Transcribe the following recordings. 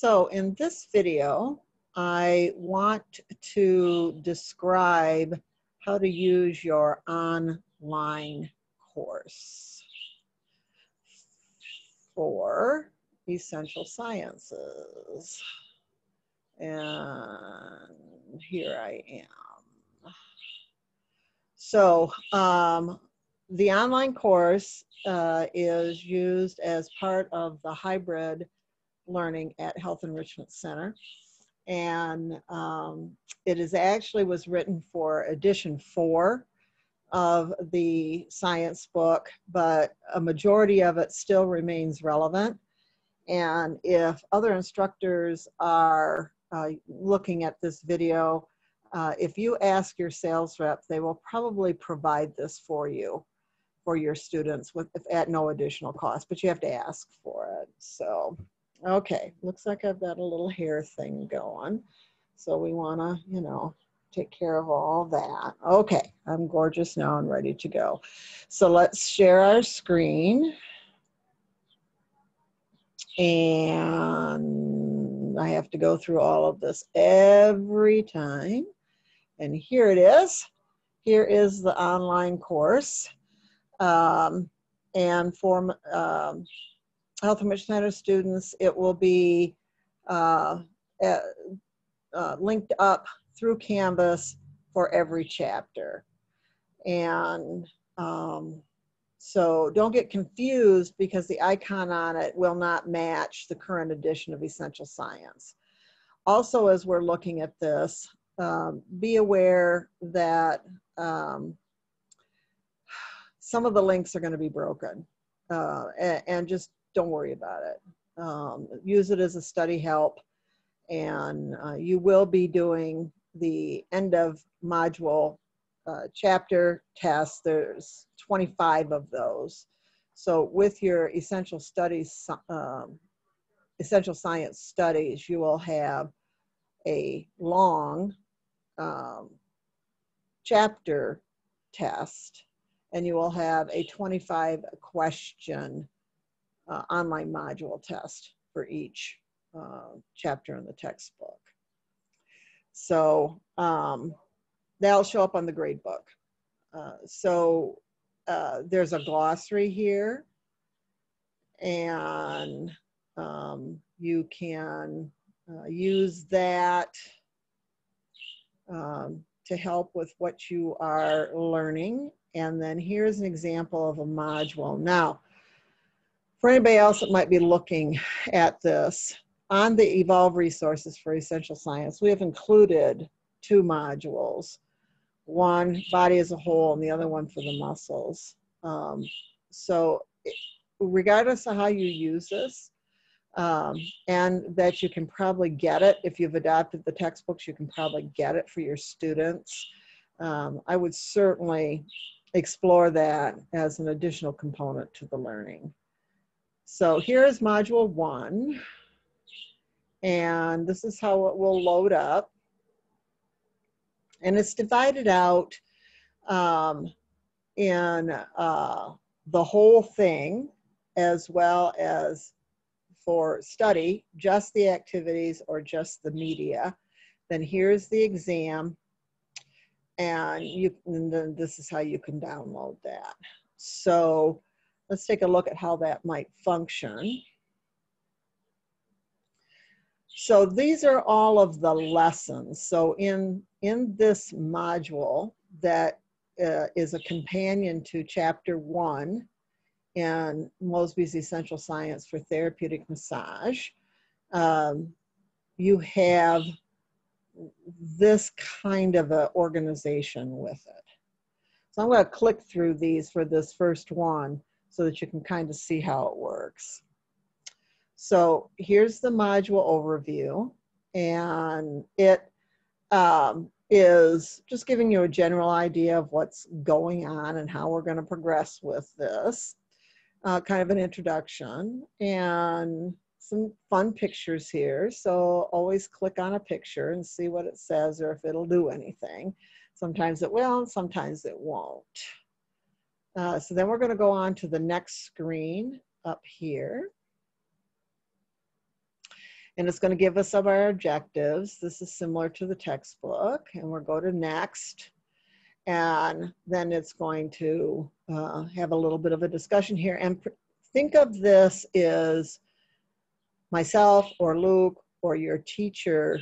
So in this video, I want to describe how to use your online course for Essential Sciences. And here I am. So the online course is used as part of the hybrid learning at Health Enrichment Center. And it is actually was written for edition 4 of the science book, but a majority of it still remains relevant. And if other instructors are looking at this video, if you ask your sales rep, they will probably provide this for you, for your students at no additional cost, but you have to ask for it. So, okay, looks like I've got a little hair thing going. So we wanna, take care of all that. Okay, I'm gorgeous now and ready to go. So let's share our screen. And I have to go through all of this every time. And here it is. Here is the online course. And for Health Enrichment Center students, it will be linked up through Canvas for every chapter. And so don't get confused because the icon on it will not match the current edition of Essential Science. Also, as we're looking at this, be aware that some of the links are going to be broken, and just don't worry about it. Use it as a study help, and you will be doing the end of module chapter tests. There's 25 of those. So with your essential science studies, you will have a long chapter test, and you will have a 25 question online module test for each chapter in the textbook. So that'll show up on the grade book. There's a glossary here, and you can use that to help with what you are learning. And then here's an example of a module. Now, for anybody else that might be looking at this, on the Evolve resources for Essential Science, we have included 2 modules. One, body as a whole, and the other one for the muscles. So regardless of how you use this, and that you can probably get it, if you've adopted the textbooks, you can probably get it for your students. I would certainly explore that as an additional component to the learning. So here is module 1, and this is how it will load up. And it's divided out in the whole thing, as well as for study, just the activities or just the media. Then here's the exam, and then this is how you can download that. So let's take a look at how that might function. So these are all of the lessons. So in this module that is a companion to chapter 1 in Mosby's Essential Science for Therapeutic Massage, you have this kind of an organization with it. So I'm going to click through these for this first one so that you can kind of see how it works. So here's the module overview, and it is just giving you a general idea of what's going on and how we're going to progress with this. Kind of an introduction and some fun pictures here. So always click on a picture and see what it says or if it'll do anything. Sometimes it will, and sometimes it won't. So then we're going to go on to the next screen up here. And it's going to give us some of our objectives. This is similar to the textbook. And we'll go to next. And then it's going to have a little bit of a discussion here. And think of this as myself or Luke or your teacher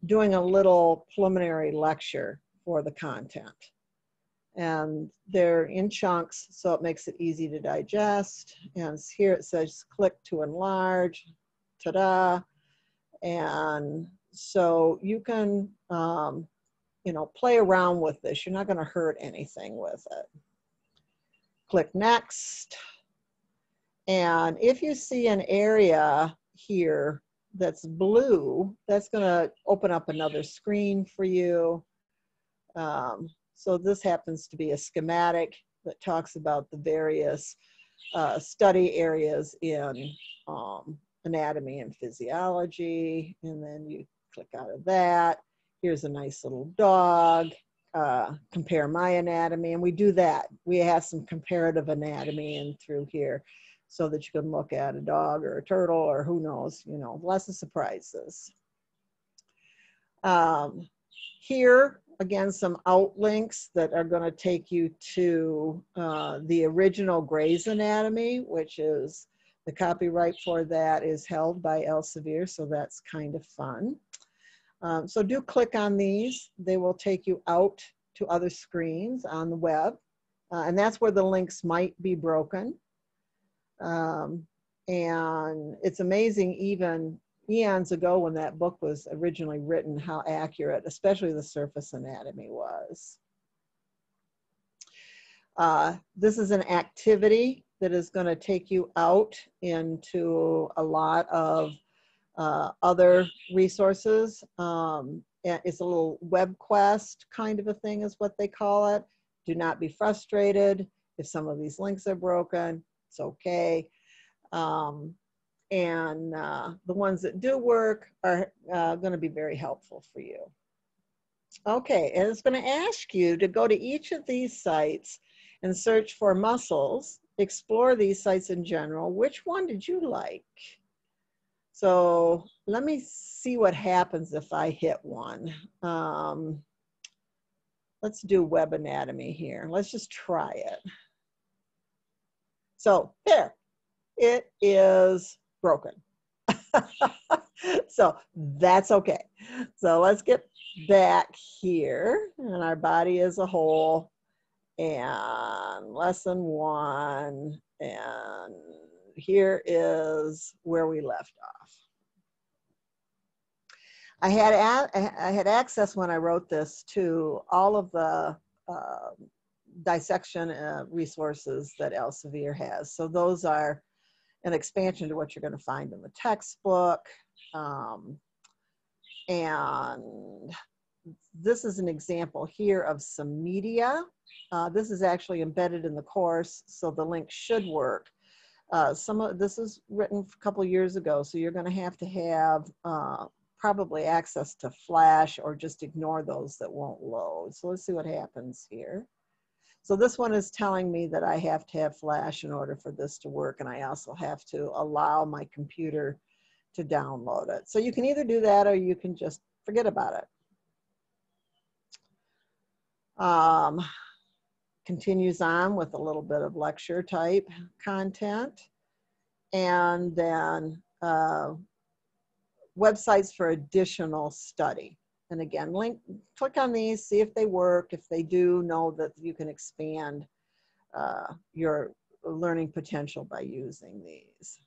doing a little preliminary lecture for the content. And they're in chunks, so it makes it easy to digest. And here it says click to enlarge, ta-da. And so you can, you know, play around with this. You're not going to hurt anything with it. Click next. And if you see an area here that's blue, that's going to open up another screen for you. So this happens to be a schematic that talks about the various study areas in anatomy and physiology. And then you click out of that. Here's a nice little dog. Compare my anatomy. And we do that. We have some comparative anatomy in through here so that you can look at a dog or a turtle or who knows, you know, lots of surprises. Here, again, some outlinks that are going to take you to the original Gray's Anatomy, which is the copyright for that is held by Elsevier, so that's kind of fun. So do click on these. They will take you out to other screens on the web, and that's where the links might be broken. And it's amazing, even eons ago when that book was originally written, how accurate, especially the surface anatomy was. This is an activity that is going to take you out into a lot of other resources. It's a little web quest kind of a thing is what they call it. Do not be frustrated if some of these links are broken. It's okay. And the ones that do work are going to be very helpful for you. Okay, and it's going to ask you to go to each of these sites and search for muscles, explore these sites in general. Which one did you like? So let me see what happens if I hit one. Let's do web anatomy here. Let's just try it. So there, it is broken. So that's okay. So let's get back here and our body as a whole and lesson 1. And here is where we left off. I had access when I wrote this to all of the dissection resources that Elsevier has. So those are an expansion to what you're going to find in the textbook. And this is an example here of some media. This is actually embedded in the course, so the link should work. This is written a couple years ago, so you're going to have probably access to Flash or just ignore those that won't load. So let's see what happens here. So this one is telling me that I have to have Flash in order for this to work, and I also have to allow my computer to download it. So you can either do that or you can just forget about it. Continues on with a little bit of lecture type content, and then websites for additional study. And again, click on these, see if they work. If they do, know that you can expand your learning potential by using these.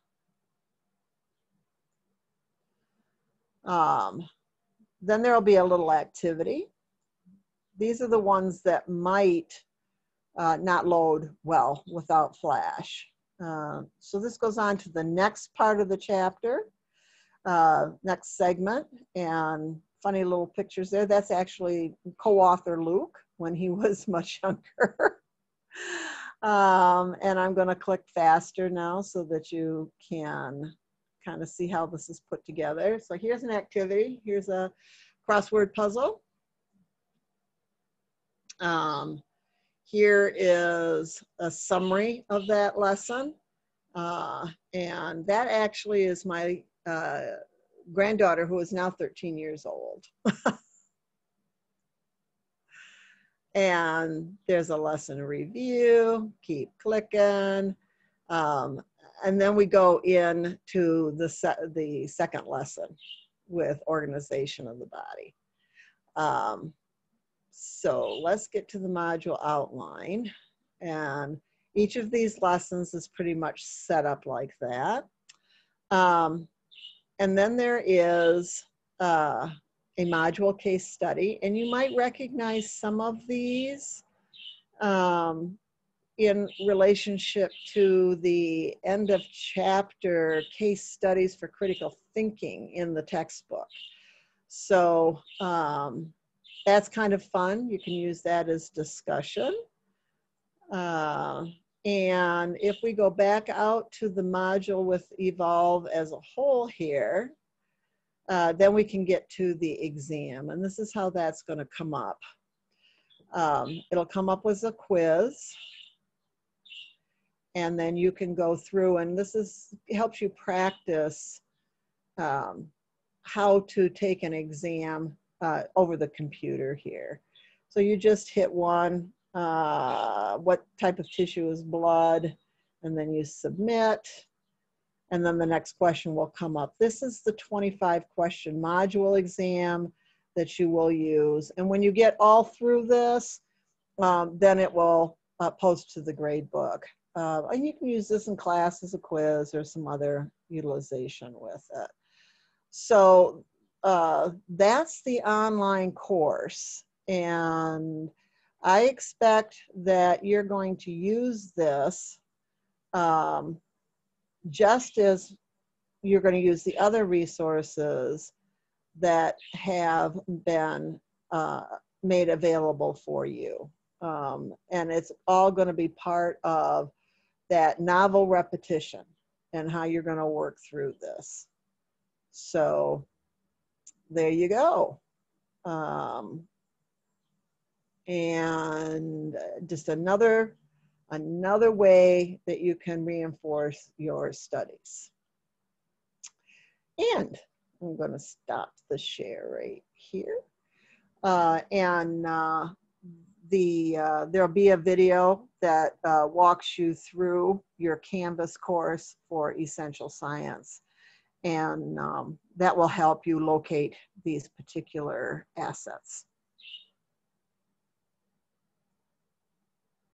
Then there'll be a little activity. These are the ones that might not load well without Flash. So this goes on to the next part of the chapter, next segment, and funny little pictures there. That's actually co-author Luke when he was much younger. And I'm going to click faster now so that you can kind of see how this is put together. So here's an activity. Here's a crossword puzzle. Here is a summary of that lesson. And that actually is my granddaughter who is now 13 years old. And there's a lesson review, keep clicking. And then we go into the second lesson with organization of the body. So let's get to the module outline. And each of these lessons is pretty much set up like that. And then there is a module case study, and you might recognize some of these in relationship to the end of chapter case studies for critical thinking in the textbook. So that's kind of fun. You can use that as discussion. And if we go back out to the module with Evolve as a whole here, then we can get to the exam. And this is how that's going to come up. It'll come up with a quiz. And then you can go through, and this helps you practice how to take an exam over the computer here. So you just hit one, what type of tissue is blood, and then you submit, and then the next question will come up. This is the 25 question module exam that you will use. And when you get all through this, then it will post to the grade book. And you can use this in class as a quiz or some other utilization with it. So that's the online course. And I expect that you're going to use this just as you're going to use the other resources that have been made available for you. And it's all going to be part of that novel repetition and how you're going to work through this. So there you go. And just another way that you can reinforce your studies. And I'm going to stop the share right here. There'll be a video that walks you through your Canvas course for Essential Science. And that will help you locate these particular assets.